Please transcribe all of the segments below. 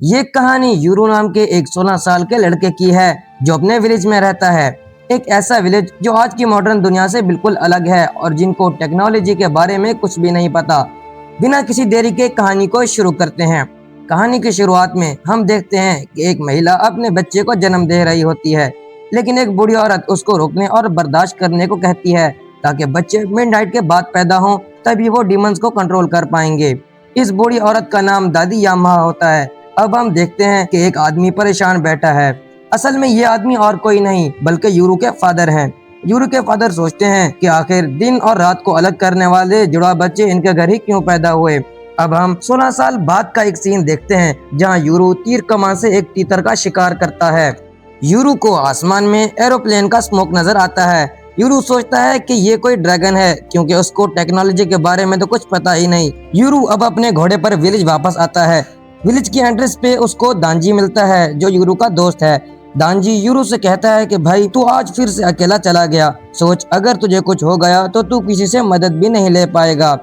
ये कहानी यूरू नाम के एक 16 साल के लड़के की है जो अपने विलेज में रहता है। एक ऐसा विलेज जो आज की मॉडर्न दुनिया से बिल्कुल अलग है और जिनको टेक्नोलॉजी के बारे में कुछ भी नहीं पता। बिना किसी देरी के कहानी को शुरू करते हैं। कहानी की शुरुआत में हम देखते हैं कि एक महिला अपने बच्चे को जन्म दे रही होती है, लेकिन एक बूढ़ी औरत उसको रोकने और बर्दाश्त करने को कहती है ताकि बच्चे मिडनाइट के बाद पैदा हों, तभी वो डीमंस को कंट्रोल कर पाएंगे। इस बूढ़ी औरत का नाम दादी यामाहा होता है। अब हम देखते हैं कि एक आदमी परेशान बैठा है। असल में ये आदमी और कोई नहीं बल्कि यूरू के फादर हैं। यूरू के फादर सोचते हैं कि आखिर दिन और रात को अलग करने वाले जुड़वा बच्चे इनके घर ही क्यों पैदा हुए। अब हम 16 साल बाद का एक सीन देखते हैं जहां यूरू तीर कमान से एक तीतर का शिकार करता है। यूरू को आसमान में एरोप्लेन का स्मोक नजर आता है। यूरू सोचता है कि ये कोई ड्रैगन है क्योंकि उसको टेक्नोलॉजी के बारे में तो कुछ पता ही नहीं। यूरू अब अपने घोड़े पर विलेज वापस आता है। विलेज की एंट्रेंस पे उसको दांजी मिलता है जो यूरू का दोस्त है। दांजी यूरू से कहता है कि भाई तू आज फिर से अकेला चला गया, सोच अगर तुझे कुछ हो गया तो तू किसी से मदद भी नहीं ले पाएगा।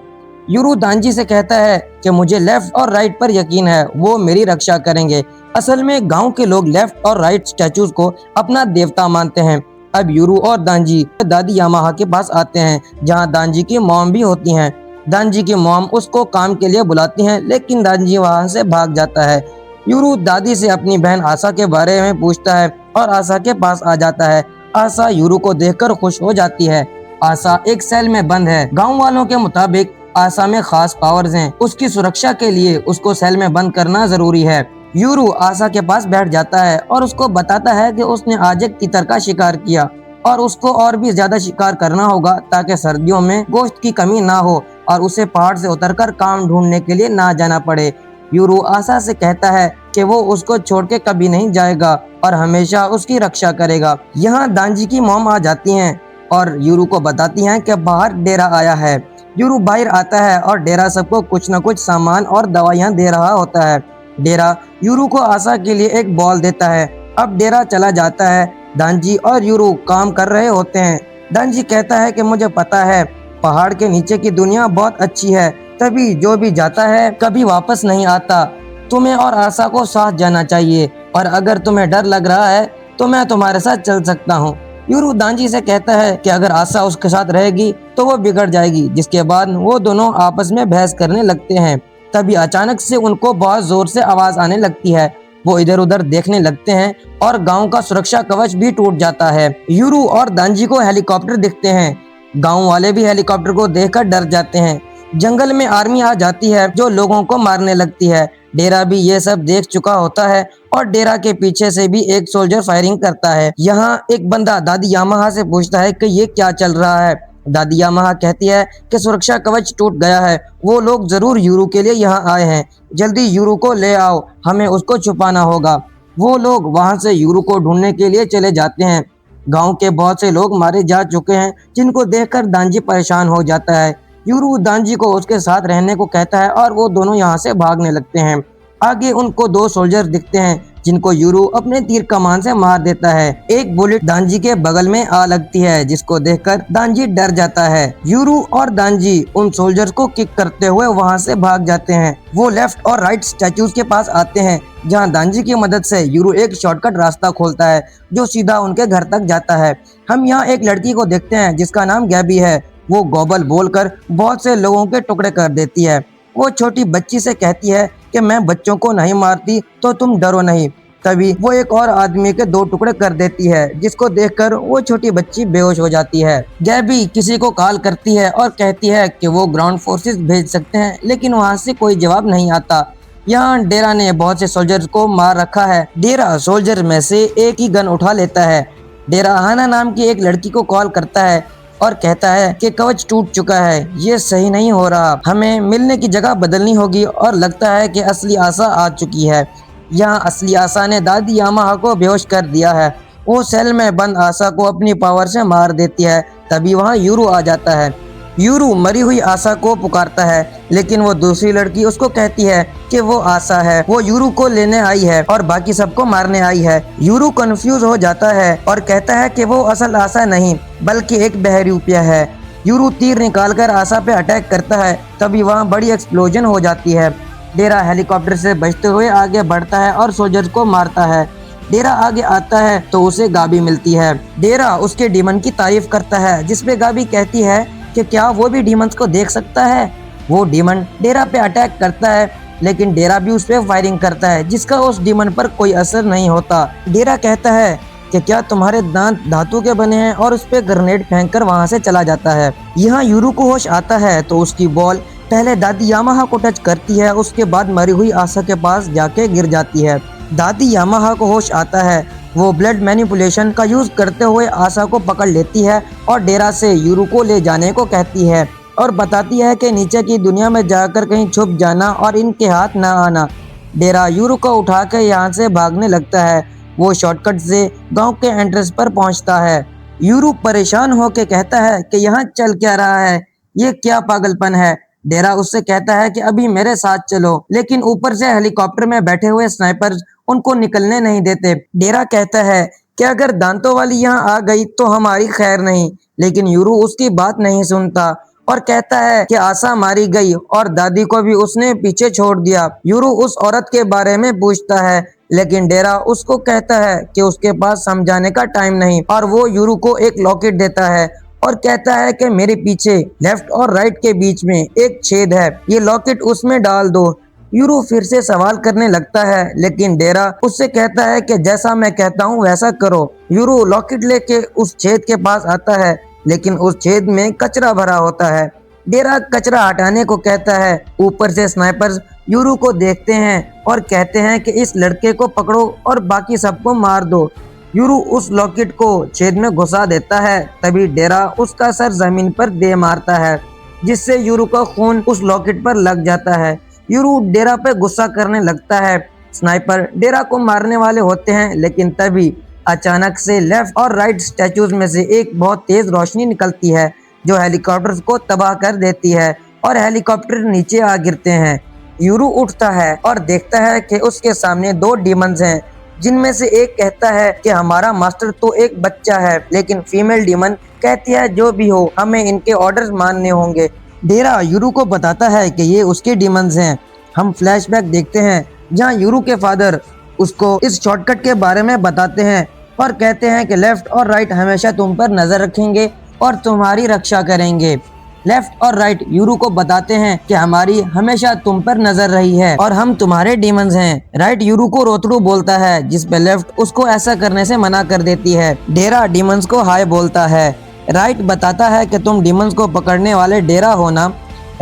यूरू दांजी से कहता है कि मुझे लेफ्ट और राइट पर यकीन है, वो मेरी रक्षा करेंगे। असल में गांव के लोग लेफ्ट और राइट स्टैचूज को अपना देवता मानते हैं। अब यूरू और दांजी दादी यामाहा के पास आते हैं जहां दांजी की मॉम भी होती हैं। दांजी की मॉम उसको काम के लिए बुलाती हैं, लेकिन दांजी वहां से भाग जाता है। यूरू दादी से अपनी बहन आशा के बारे में पूछता है और आशा के पास आ जाता है। आशा यूरू को देखकर खुश हो जाती है। आशा एक सेल में बंद है। गांव वालों के मुताबिक आशा में खास पावर्स हैं। उसकी सुरक्षा के लिए उसको सेल में बंद करना जरूरी है। यूरू आशा के पास बैठ जाता है और उसको बताता है कि उसने आज एक तीतर का शिकार किया और उसको और भी ज्यादा शिकार करना होगा ताकि सर्दियों में गोश्त की कमी ना हो और उसे पहाड़ से उतरकर काम ढूंढने के लिए ना जाना पड़े। यूरू आशा से कहता है कि वो उसको छोड़ के कभी नहीं जाएगा और हमेशा उसकी रक्षा करेगा। यहाँ दांजी की मॉम आ जाती हैं और यूरू को बताती हैं कि बाहर डेरा आया है। यूरू बाहर आता है और डेरा सबको कुछ न कुछ सामान और दवाइयाँ दे रहा होता है। डेरा यूरू को आशा के लिए एक बॉल देता है। अब डेरा चला जाता है। दांजी और यूरू काम कर रहे होते हैं। दांजी कहता है कि मुझे पता है पहाड़ के नीचे की दुनिया बहुत अच्छी है, तभी जो भी जाता है कभी वापस नहीं आता। तुम्हें और आशा को साथ जाना चाहिए और अगर तुम्हें डर लग रहा है तो मैं तुम्हारे साथ चल सकता हूँ। यूरू दांजी से कहता है कि अगर आशा उसके साथ रहेगी तो वो बिगड़ जाएगी, जिसके बाद वो दोनों आपस में बहस करने लगते हैं। तभी अचानक से उनको बहुत जोर से आवाज आने लगती है। वो इधर उधर देखने लगते हैं और गांव का सुरक्षा कवच भी टूट जाता है। यूरू और दांजी को हेलीकॉप्टर दिखते हैं। गांव वाले भी हेलीकॉप्टर को देखकर डर जाते हैं। जंगल में आर्मी आ जाती है जो लोगों को मारने लगती है। डेरा भी ये सब देख चुका होता है और डेरा के पीछे से भी एक सोल्जर फायरिंग करता है। यहाँ एक बंदा दादी यामाहा से पूछता है कि ये क्या चल रहा है। दादी यामाहा कहती है कि सुरक्षा कवच टूट गया है, वो लोग जरूर यूरू के लिए यहाँ आए हैं, जल्दी यूरू को ले आओ, हमें उसको छुपाना होगा। वो लोग वहाँ से यूरू को ढूंढने के लिए चले जाते हैं। गांव के बहुत से लोग मारे जा चुके हैं, जिनको देखकर दांजी परेशान हो जाता है। यूरू दांजी को उसके साथ रहने को कहता है और वो दोनों यहाँ से भागने लगते हैं। आगे उनको दो सोल्जर दिखते हैं जिनको यूरू अपने तीर कमान से मार देता है। एक बुलेट दांजी के बगल में आ लगती है, जिसको देखकर दांजी डर जाता है। यूरू और दांजी उन सोल्जर्स को किक करते हुए वहां से भाग जाते हैं। वो लेफ्ट और राइट स्टैचूज के पास आते हैं जहां दांजी की मदद से यूरू एक शॉर्टकट रास्ता खोलता है जो सीधा उनके घर तक जाता है। हम यहाँ एक लड़की को देखते हैं जिसका नाम गैबी है। वो गोबल बोलकर बहुत से लोगों के टुकड़े कर देती है। वो छोटी बच्ची से कहती है कि मैं बच्चों को नहीं मारती तो तुम डरो नहीं। तभी वो एक और आदमी के दो टुकड़े कर देती है, जिसको देखकर वो छोटी बच्ची बेहोश हो जाती है। गैबी किसी को कॉल करती है और कहती है कि वो ग्राउंड फोर्सेस भेज सकते हैं, लेकिन वहाँ से कोई जवाब नहीं आता। यहाँ डेरा ने बहुत से सोल्जर को मार रखा है। डेरा सोल्जर में से एक ही गन उठा लेता है। डेरा हाना नाम की एक लड़की को कॉल करता है और कहता है कि कवच टूट चुका है, ये सही नहीं हो रहा, हमें मिलने की जगह बदलनी होगी और लगता है कि असली आशा आ चुकी है। यहाँ असली आशा ने दादी यामाहा को बेहोश कर दिया है। वो सेल में बंद आशा को अपनी पावर से मार देती है। तभी वहाँ यूरू आ जाता है। यूरू मरी हुई आशा को पुकारता है, लेकिन वो दूसरी लड़की उसको कहती है कि वो आशा है, वो यूरू को लेने आई है और बाकी सबको मारने आई है। यूरू कंफ्यूज हो जाता है और कहता है कि वो असल आशा नहीं बल्कि एक बहरूपिया है। यूरू तीर निकालकर आशा पे अटैक करता है। तभी वहाँ बड़ी एक्सप्लोजन हो जाती है। डेरा हेलीकॉप्टर से बचते हुए आगे बढ़ता है और सोल्जर्स को मारता है। डेरा आगे आता है तो उसे गाबी मिलती है। डेरा उसके डीमन की तारीफ करता है, जिसपे गाबी कहती है कि क्या वो भी डीमंस को देख सकता है। वो डीमन डेरा पे अटैक करता है, लेकिन डेरा भी उस पे फायरिंग करता है, जिसका उस डीमन पर कोई असर नहीं होता। डेरा कहता है कि क्या तुम्हारे दांत धातु के बने हैं, और उस पे ग्रेनेड फेंककर वहां से चला जाता है। यहाँ यूरू को होश आता है तो उसकी बॉल पहले दादी यामाहा को टच करती है, उसके बाद मरी हुई आशा के पास जाके गिर जाती है। दादी यामाहा को होश आता है, वो ब्लड मैनिपुलेशन का यूज करते हुए आशा को पकड़ लेती है और डेरा से यूरू को ले जाने को कहती है और बताती है कि नीचे की दुनिया में जाकर कहीं छुप जाना और इनके हाथ ना आना। डेरा यूरू को उठा के यहाँ से भागने लगता है। वो शॉर्टकट से गांव के एंट्रेंस पर पहुंचता है। यूरू परेशान होकर कहता है कि यहाँ चल क्या रहा है, ये क्या पागलपन है। डेरा उससे कहता है कि अभी मेरे साथ चलो, लेकिन ऊपर से हेलीकॉप्टर में बैठे हुए स्नाइपर्स उनको निकलने नहीं देते। डेरा कहता है कि अगर दांतों वाली यहाँ आ गई तो हमारी खैर नहीं, लेकिन यूरू उसकी बात नहीं सुनता और कहता है कि आशा मारी गई और दादी को भी उसने पीछे छोड़ दिया। यूरू उस औरत के बारे में पूछता है, लेकिन डेरा उसको कहता है कि उसके पास समझाने का टाइम नहीं, और वो यूरू को एक लॉकेट देता है और कहता है कि मेरे पीछे लेफ्ट और राइट के बीच में एक छेद है, ये लॉकेट उसमें डाल दो। यूरू फिर से सवाल करने लगता है, लेकिन डेरा उससे कहता है कि जैसा मैं कहता हूँ वैसा करो। यूरू लॉकेट लेके उस छेद के पास आता है, लेकिन उस छेद में कचरा भरा होता है। डेरा कचरा हटाने को कहता है। ऊपर से स्नाइपर्स यूरू को देखते हैं और कहते हैं कि इस लड़के को पकड़ो और बाकी सबको मार दो। यूरू उस लॉकेट को छेद में घुसा देता है। तभी डेरा उसका सर जमीन पर दे मारता है, जिससे यूरू का खून उस लॉकेट पर लग जाता है। यूरू डेरा पे गुस्सा करने लगता है। स्नाइपर डेरा को मारने वाले होते हैं, लेकिन तभी अचानक से लेफ्ट और राइट स्टैचूज में से एक बहुत तेज रोशनी निकलती है, जो हेलीकॉप्टर को तबाह कर देती है और हेलीकॉप्टर नीचे आ गिरते हैं। यूरू उठता है और देखता है कि उसके सामने दो डीमंस हैं, जिनमें से एक कहता है कि हमारा मास्टर तो एक बच्चा है, लेकिन फीमेल डीमन कहती है जो भी हो हमें इनके ऑर्डर्स मानने होंगे। डेरा यूरू को बताता है कि ये उसके डीमंस हैं। हम फ्लैशबैक देखते हैं जहां यूरू के फादर उसको इस शॉर्टकट के बारे में बताते हैं और कहते हैं कि लेफ्ट और राइट हमेशा तुम पर नजर रखेंगे और तुम्हारी रक्षा करेंगे। लेफ्ट और राइट यूरू को बताते हैं कि हमारी हमेशा तुम पर नजर रही है और हम तुम्हारे डीमंस हैं। राइट यूरू को रोतड़ू बोलता है, जिस पे लेफ्ट उसको ऐसा करने से मना कर देती है। डेरा डीमंस को हाय बोलता है। राइट बताता है कि तुम डीमंस को पकड़ने वाले डेरा हो ना।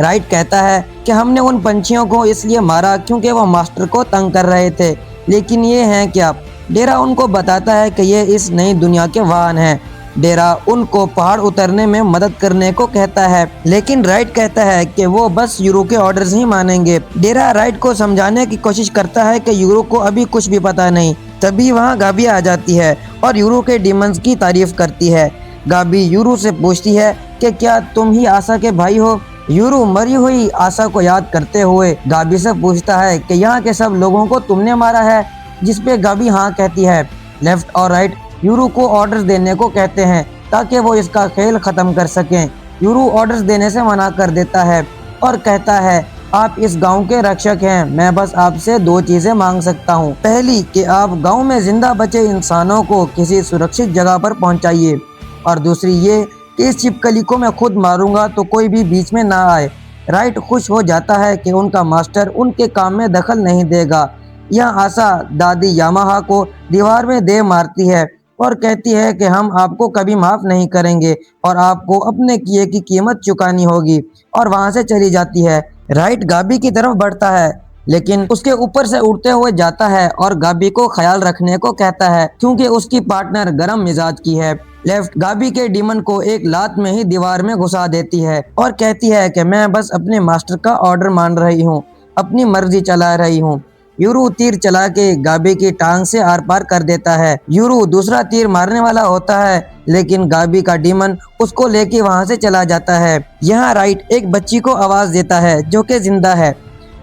राइट कहता है कि हमने उन पंछियों को इसलिए मारा क्योंकि वो मास्टर को तंग कर रहे थे, लेकिन ये हैं क्या। डेरा उनको बताता है कि ये इस नई दुनिया के वाहन हैं। डेरा उनको पहाड़ उतरने में मदद करने को कहता है, लेकिन राइट कहता है कि वो बस यूरो के ऑर्डर्स ही मानेंगे। डेरा राइट को समझाने की कोशिश करता है कि यूरो को अभी कुछ भी पता नहीं। तभी वहाँ गाबी आ जाती है और यूरो के डीमंस की तारीफ करती है। गाबी यूरो से पूछती है कि क्या तुम ही आशा के भाई हो। यूरो मरी हुई आशा को याद करते हुए गाबी से पूछता है कि यहाँ के सब लोगों को तुमने मारा है, जिसपे गाबी हाँ कहती है। लेफ्ट और राइट यूरू को ऑर्डर्स देने को कहते हैं ताकि वो इसका खेल खत्म कर सकें। यूरू ऑर्डर्स देने से मना कर देता है और कहता है, आप इस गांव के रक्षक हैं, मैं बस आपसे दो चीजें मांग सकता हूं। पहली कि आप गांव में जिंदा बचे इंसानों को किसी सुरक्षित जगह पर पहुंचाइए, और दूसरी ये कि इस छिपकली को मैं खुद मारूंगा तो कोई भी बीच में ना आए। राइट खुश हो जाता है कि उनका मास्टर उनके काम में दखल नहीं देगा। यह आशा दादी यामाहा को दीवार में दे मारती है और कहती है कि हम आपको कभी माफ नहीं करेंगे और आपको अपने किए की कीमत चुकानी होगी, और वहां से चली जाती है। राइट गाबी की तरफ बढ़ता है, लेकिन उसके ऊपर से उड़ते हुए जाता है और गाबी को ख्याल रखने को कहता है क्योंकि उसकी पार्टनर गरम मिजाज की है। लेफ्ट गाबी के डीमन को एक लात में ही दीवार में घुसा देती है और कहती है कि मैं बस अपने मास्टर का ऑर्डर मान रही हूँ, अपनी मर्जी चला रही हूँ। यूरू तीर चला के गाबी की टांग से आर पार कर देता है। यूरू दूसरा तीर मारने वाला होता है, लेकिन गाबी का डीमन उसको लेके वहां से चला जाता है। यहाँ राइट एक बच्ची को आवाज देता है जो कि जिंदा है।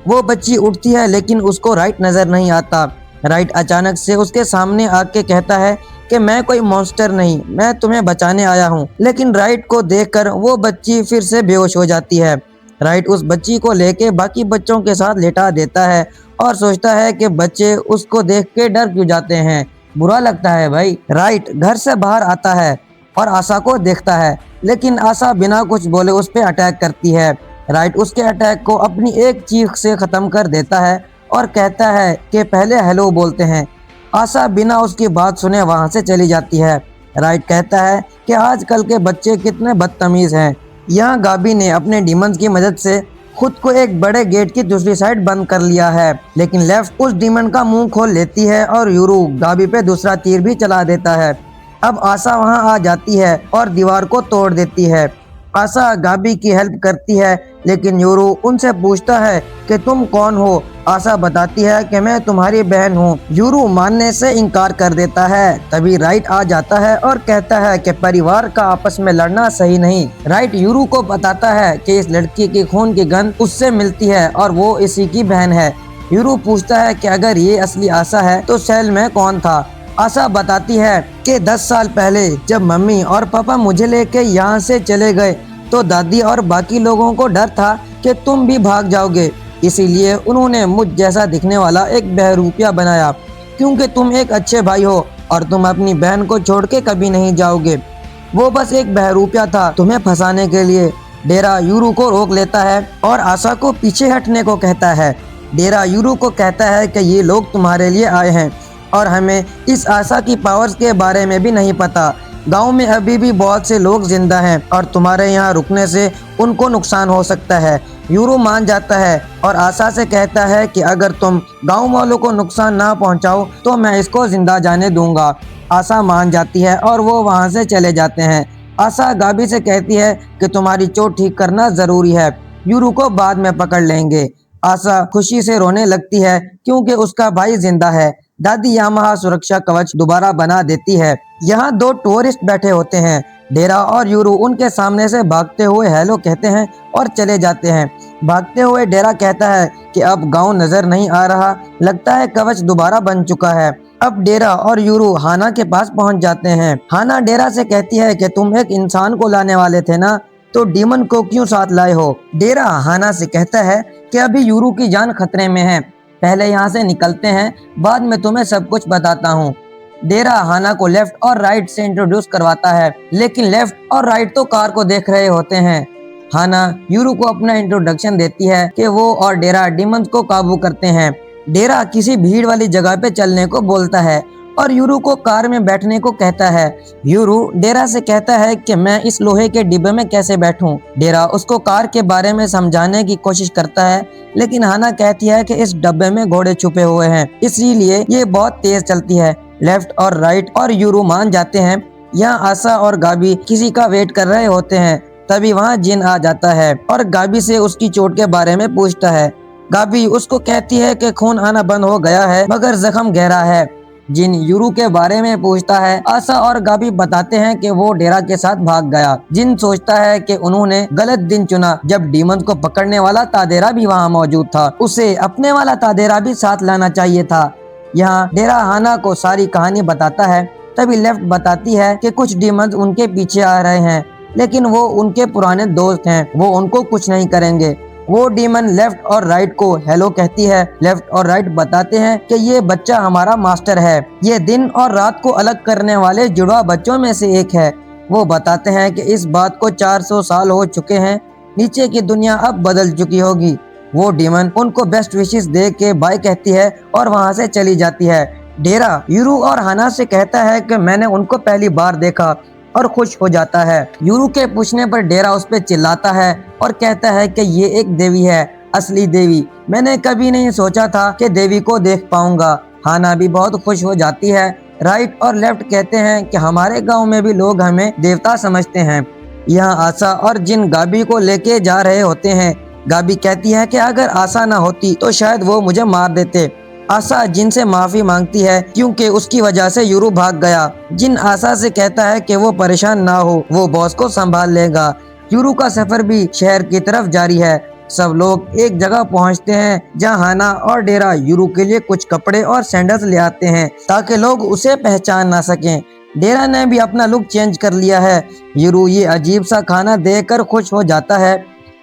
वो बच्ची उठती है, लेकिन उसको राइट नजर नहीं आता। राइट अचानक से उसके सामने आके कहता है कि मैं कोई मॉन्स्टर नहीं, मैं तुम्हें बचाने आया हूँ। लेकिन राइट को देखकर वो बच्ची फिर से बेहोश हो जाती है राइट उस बच्ची को लेके बाकी बच्चों के साथ लेटा देता है और सोचता है कि बच्चे उसको देख के डर क्यों जाते हैं, बुरा लगता है भाई। राइट घर से बाहर आता है और आशा को देखता है, लेकिन आशा बिना कुछ बोले उस पर अटैक करती है। राइट उसके अटैक को अपनी एक चीख से ख़त्म कर देता है और कहता है कि पहले हेलो बोलते हैं। आशा बिना उसकी बात सुने वहाँ से चली जाती है। राइट कहता है कि आजकल के बच्चे कितने बदतमीज़ हैं। यहाँ गाबी ने अपने डीमंस की मदद से खुद को एक बड़े गेट की दूसरी साइड बंद कर लिया है, लेकिन लेफ्ट उस डीमन का मुंह खोल लेती है और यूरू गाबी पे दूसरा तीर भी चला देता है। अब आशा वहां आ जाती है और दीवार को तोड़ देती है। आशा गाबी की हेल्प करती है, लेकिन यूरू उनसे पूछता है कि तुम कौन हो। आशा बताती है कि मैं तुम्हारी बहन हूँ। यूरू मानने से इनकार कर देता है। तभी राइट आ जाता है और कहता है कि परिवार का आपस में लड़ना सही नहीं। राइट यूरू को बताता है कि इस लड़की की खून की गंध उससे मिलती है और वो इसी की बहन है। यूरू पूछता है कि अगर ये असली आशा है तो सेल में कौन था। आशा बताती है कि 10 साल पहले जब मम्मी और पापा मुझे लेके यहाँ से चले गए तो दादी और बाकी लोगों को डर था कि तुम भी भाग जाओगे, इसीलिए उन्होंने मुझ जैसा दिखने वाला एक बहरूपिया बनाया, क्योंकि तुम एक अच्छे भाई हो और तुम अपनी बहन को छोड़ के कभी नहीं जाओगे। वो बस एक बहरूपिया था तुम्हें फंसाने के लिए। डेरा यूरू को रोक लेता है और आशा को पीछे हटने को कहता है। डेरा यूरू को कहता है कि ये लोग तुम्हारे लिए आए हैं और हमें इस आशा की पावर्स के बारे में भी नहीं पता। गांव में अभी भी बहुत से लोग जिंदा हैं और तुम्हारे यहाँ रुकने से उनको नुकसान हो सकता है। यूरू मान जाता है और आशा से कहता है कि अगर तुम गांव वालों को नुकसान ना पहुंचाओ तो मैं इसको जिंदा जाने दूंगा। आशा मान जाती है और वो वहां से चले जाते हैं। आशा गाबी से कहती है कि तुम्हारी चोट ठीक करना जरूरी है, यूरू को बाद में पकड़ लेंगे। आशा खुशी से रोने लगती है क्योंकि उसका भाई जिंदा है। दादी यामाहा सुरक्षा कवच दोबारा बना देती है। यहाँ 2 टूरिस्ट बैठे होते हैं। डेरा और यूरू उनके सामने से भागते हुए हेलो कहते हैं और चले जाते हैं। भागते हुए डेरा कहता है कि अब गांव नजर नहीं आ रहा, लगता है कवच दोबारा बन चुका है। अब डेरा और यूरू हाना के पास पहुंच जाते हैं। हाना डेरा से कहती है कि तुम एक इंसान को लाने वाले थे ना, तो डीमन को क्यों साथ लाए हो। डेरा हाना से कहता है कि अभी यूरू की जान खतरे में है, पहले यहाँ से निकलते हैं, बाद में तुम्हें सब कुछ बताता हूँ। डेरा हाना को लेफ्ट और राइट से इंट्रोड्यूस करवाता है, लेकिन लेफ्ट और राइट तो कार को देख रहे होते हैं। हाना यूरू को अपना इंट्रोडक्शन देती है कि वो और डेरा डीमंस को काबू करते हैं। डेरा किसी भीड़ वाली जगह पे चलने को बोलता है और यूरू को कार में बैठने को कहता है। यूरू डेरा से कहता है कि मैं इस लोहे के डिब्बे में कैसे बैठूं। डेरा उसको कार के बारे में समझाने की कोशिश करता है, लेकिन हाना कहती है कि इस डब्बे में घोड़े छुपे हुए हैं, इसीलिए ये बहुत तेज चलती है। लेफ्ट और राइट और यूरू मान जाते हैं। यहाँ आशा और गाबी किसी का वेट कर रहे होते हैं। तभी वहाँ जिन आ जाता है और गाबी से उसकी चोट के बारे में पूछता है। गाबी उसको कहती है कि खून आना बंद हो गया है मगर जख्म गहरा है। जिन यूरू के बारे में पूछता है। आशा और गाबी बताते हैं कि वो डेरा के साथ भाग गया। जिन सोचता है कि उन्होंने गलत दिन चुना, जब डीमन को पकड़ने वाला तादेरा भी वहाँ मौजूद था, उसे अपने वाला तादेरा भी साथ लाना चाहिए था। यहाँ डेरा हाना को सारी कहानी बताता है। तभी लेफ्ट बताती है कि कुछ डीमंस उनके पीछे आ रहे हैं, लेकिन वो उनके पुराने दोस्त हैं, वो उनको कुछ नहीं करेंगे। वो डीमन लेफ्ट और राइट को हेलो कहती है। लेफ्ट और राइट बताते हैं कि ये बच्चा हमारा मास्टर है, ये दिन और रात को अलग करने वाले जुड़वा बच्चों में से एक है। वो बताते हैं कि इस बात को 400 साल हो चुके हैं, नीचे की दुनिया अब बदल चुकी होगी। वो डीमन उनको बेस्ट विशेस दे के बाय कहती है और वहाँ से चली जाती है। डेरा यूरू और हाना से कहता है कि मैंने उनको पहली बार देखा और खुश हो जाता है। यूरू के पूछने पर डेरा उस पर चिल्लाता है और कहता है कि ये एक देवी है, असली देवी। मैंने कभी नहीं सोचा था कि देवी को देख पाऊंगा। हाना भी बहुत खुश हो जाती है। राइट और लेफ्ट कहते हैं कि हमारे गांव में भी लोग हमें देवता समझते हैं। यहाँ आशा और जिन गाबी को लेके जा रहे होते हैं। गाबी कहती है कि अगर आशा ना होती तो शायद वो मुझे मार देते। आशा जिन से माफी मांगती है क्योंकि उसकी वजह से यूरू भाग गया। जिन आशा से कहता है कि वो परेशान ना हो, वो बॉस को संभाल लेगा। यूरू का सफर भी शहर की तरफ जारी है। सब लोग एक जगह पहुंचते हैं जहां हाना और डेरा यूरू के लिए कुछ कपड़े और सैंडल्स ले आते हैं ताकि लोग उसे पहचान ना सकें। डेरा ने भी अपना लुक चेंज कर लिया है। यूरू ये अजीब सा खाना देखकर खुश हो जाता है।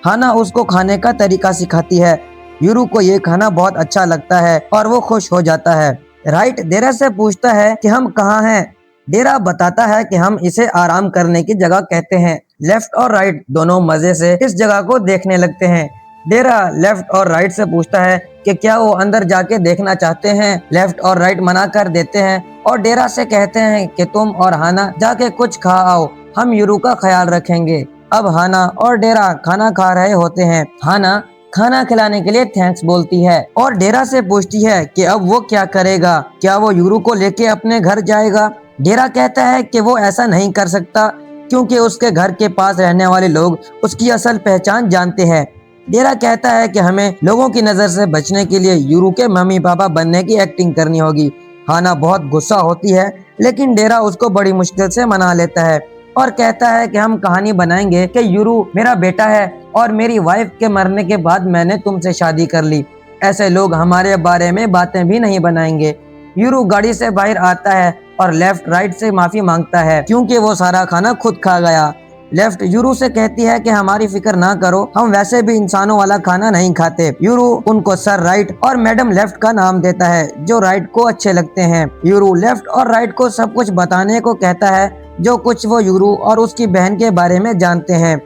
हाना उसको खाने का तरीका सिखाती है। यूरू को ये खाना बहुत अच्छा लगता है और वो खुश हो जाता है। राइट डेरा से पूछता है कि हम कहाँ हैं। डेरा बताता है कि हम इसे आराम करने की जगह कहते हैं। लेफ्ट और राइट दोनों मजे से इस जगह को देखने लगते हैं। डेरा लेफ्ट और राइट से पूछता है कि क्या वो अंदर जाके देखना चाहते हैं। लेफ्ट और राइट मना कर देते हैं और डेरा से कहते हैं कि तुम और हाना जाके कुछ खा आओ, हम यूरू का ख्याल रखेंगे। अब हाना और डेरा खाना खा रहे होते हैं। हाना खाना खिलाने के लिए थैंक्स बोलती है और डेरा से पूछती है कि अब वो क्या करेगा, क्या वो यूरू को लेके अपने घर जाएगा। डेरा कहता है कि वो ऐसा नहीं कर सकता क्योंकि उसके घर के पास रहने वाले लोग उसकी असल पहचान जानते हैं। डेरा कहता है कि हमें लोगों की नजर से बचने के लिए यूरू के मम्मी पापा बनने की एक्टिंग करनी होगी। हाना बहुत गुस्सा होती है लेकिन डेरा उसको बड़ी मुश्किल से मना लेता है और कहता है कि हम कहानी बनाएंगे कि यूरू मेरा बेटा है और मेरी वाइफ के मरने के बाद मैंने तुमसे शादी कर ली। ऐसे लोग हमारे बारे में बातें भी नहीं बनाएंगे। यूरू गाड़ी से बाहर आता है और लेफ्ट राइट से माफी मांगता है क्योंकि वो सारा खाना खुद खा गया। लेफ्ट यूरू से कहती है कि हमारी फिक्र ना करो, हम वैसे भी इंसानों वाला खाना नहीं खाते। यूरू उनको सर राइट और मैडम लेफ्ट का नाम देता है जो राइट को अच्छे लगते हैं। यूरू लेफ्ट और राइट को सब कुछ बताने को कहता है जो कुछ वो यूरू और उसकी बहन के बारे में जानते हैं।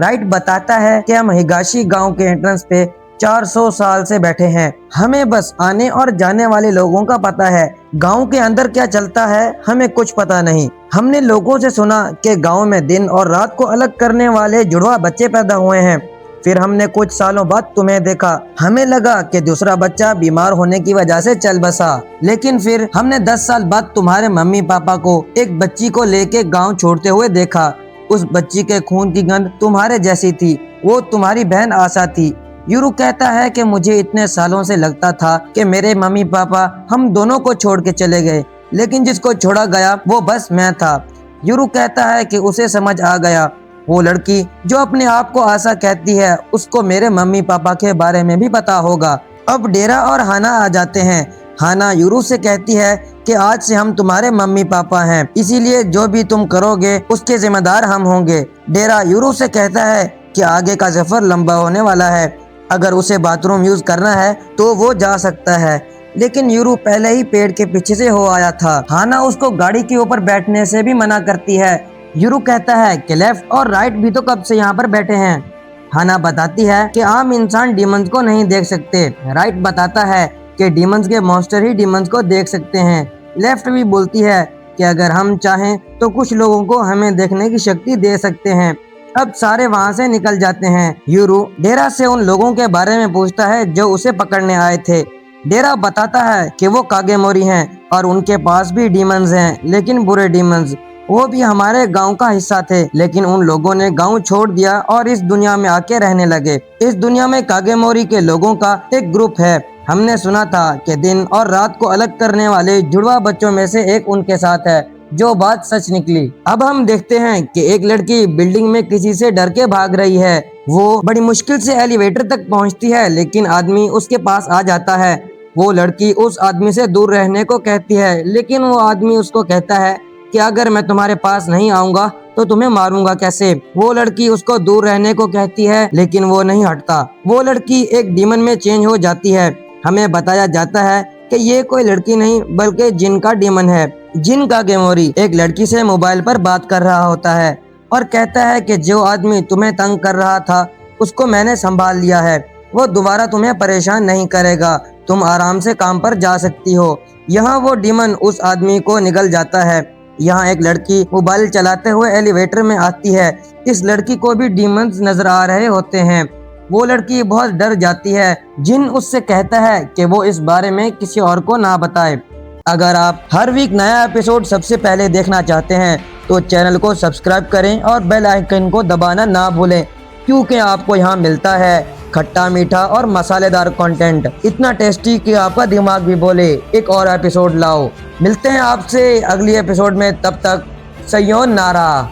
राइट बताता है कि हम हिगाशी गांव के एंट्रेंस पे 400 साल से बैठे हैं, हमें बस आने और जाने वाले लोगों का पता है। गांव के अंदर क्या चलता है हमें कुछ पता नहीं। हमने लोगों से सुना कि गांव में दिन और रात को अलग करने वाले जुड़वा बच्चे पैदा हुए हैं। फिर हमने कुछ सालों बाद तुम्हें देखा, हमें लगा कि दूसरा बच्चा बीमार होने की वजह से चल बसा, लेकिन फिर हमने 10 साल बाद तुम्हारे मम्मी पापा को एक बच्ची को लेके गांव छोड़ते हुए देखा। उस बच्ची के खून की गंध तुम्हारे जैसी थी, वो तुम्हारी बहन आशा थी। यूरू कहता है कि मुझे इतने सालों से लगता था कि मेरे मम्मी पापा हम दोनों को छोड़ के चले गए, लेकिन जिसको छोड़ा गया वो बस मैं था। यूरू कहता है कि उसे समझ आ गया, वो लड़की जो अपने आप को आशा कहती है उसको मेरे मम्मी पापा के बारे में भी पता होगा। अब डेरा और हाना आ जाते हैं। हाना यूरू से कहती है कि आज से हम तुम्हारे मम्मी पापा हैं, इसीलिए जो भी तुम करोगे उसके जिम्मेदार हम होंगे। डेरा यूरू से कहता है कि आगे का सफर लंबा होने वाला है, अगर उसे बाथरूम यूज करना है तो वो जा सकता है, लेकिन यूरू पहले ही पेड़ के पीछे से हो आया था। हाना उसको गाड़ी के ऊपर बैठने से भी मना करती है। यूरू कहता है कि लेफ्ट और राइट भी तो कब से यहाँ पर बैठे हैं। हाना बताती है कि आम इंसान डीमंस को नहीं देख सकते। राइट बताता है कि डीमंस के मॉन्स्टर ही डीमंस को देख सकते हैं। लेफ्ट भी बोलती है कि अगर हम चाहें तो कुछ लोगों को हमें देखने की शक्ति दे सकते हैं। अब सारे वहाँ से निकल जाते हैं। यूरू डेरा से उन लोगों के बारे में पूछता है जो उसे पकड़ने आए थे। डेरा बताता है कि वो कागेमोरी हैं और उनके पास भी डीमंस हैं, लेकिन बुरे डीमंस। वो भी हमारे गांव का हिस्सा थे, लेकिन उन लोगों ने गांव छोड़ दिया और इस दुनिया में आके रहने लगे। इस दुनिया में कागेमोरी के लोगों का एक ग्रुप है। हमने सुना था कि दिन और रात को अलग करने वाले जुड़वा बच्चों में से एक उनके साथ है, जो बात सच निकली। अब हम देखते हैं कि एक लड़की बिल्डिंग में किसी से डर के भाग रही है। वो बड़ी मुश्किल से एलिवेटर तक पहुंचती है, लेकिन आदमी उसके पास आ जाता है। वो लड़की उस आदमी से दूर रहने को कहती है, लेकिन वो आदमी उसको कहता है कि अगर मैं तुम्हारे पास नहीं आऊंगा तो तुम्हें मारूंगा कैसे। वो लड़की उसको दूर रहने को कहती है, लेकिन वो नहीं हटता। वो लड़की एक डीमन में चेंज हो जाती है। हमें बताया जाता है कि ये कोई लड़की नहीं बल्कि जिन का डीमन है। जिन कागेमोरी एक लड़की से मोबाइल पर बात कर रहा होता है और कहता है कि जो आदमी तुम्हें तंग कर रहा था उसको मैंने संभाल लिया है, वो दोबारा तुम्हें परेशान नहीं करेगा, तुम आराम से काम पर जा सकती हो। यहाँ वो डीमन उस आदमी को निगल जाता है। यहाँ एक लड़की मोबाइल चलाते हुए एलिवेटर में आती है। इस लड़की को भी डीमंस नजर आ रहे होते हैं। वो लड़की बहुत डर जाती है। जिन उससे कहता है कि वो इस बारे में किसी और को ना बताए। अगर आप हर वीक नया एपिसोड सबसे पहले देखना चाहते हैं तो चैनल को सब्सक्राइब करें और बेल आइकन को दबाना ना भूलें, क्योंकि आपको यहाँ मिलता है खट्टा मीठा और मसालेदार कंटेंट, इतना टेस्टी कि आपका दिमाग भी बोले एक और एपिसोड लाओ। मिलते हैं आपसे अगली एपिसोड में, तब तक सयोनारा।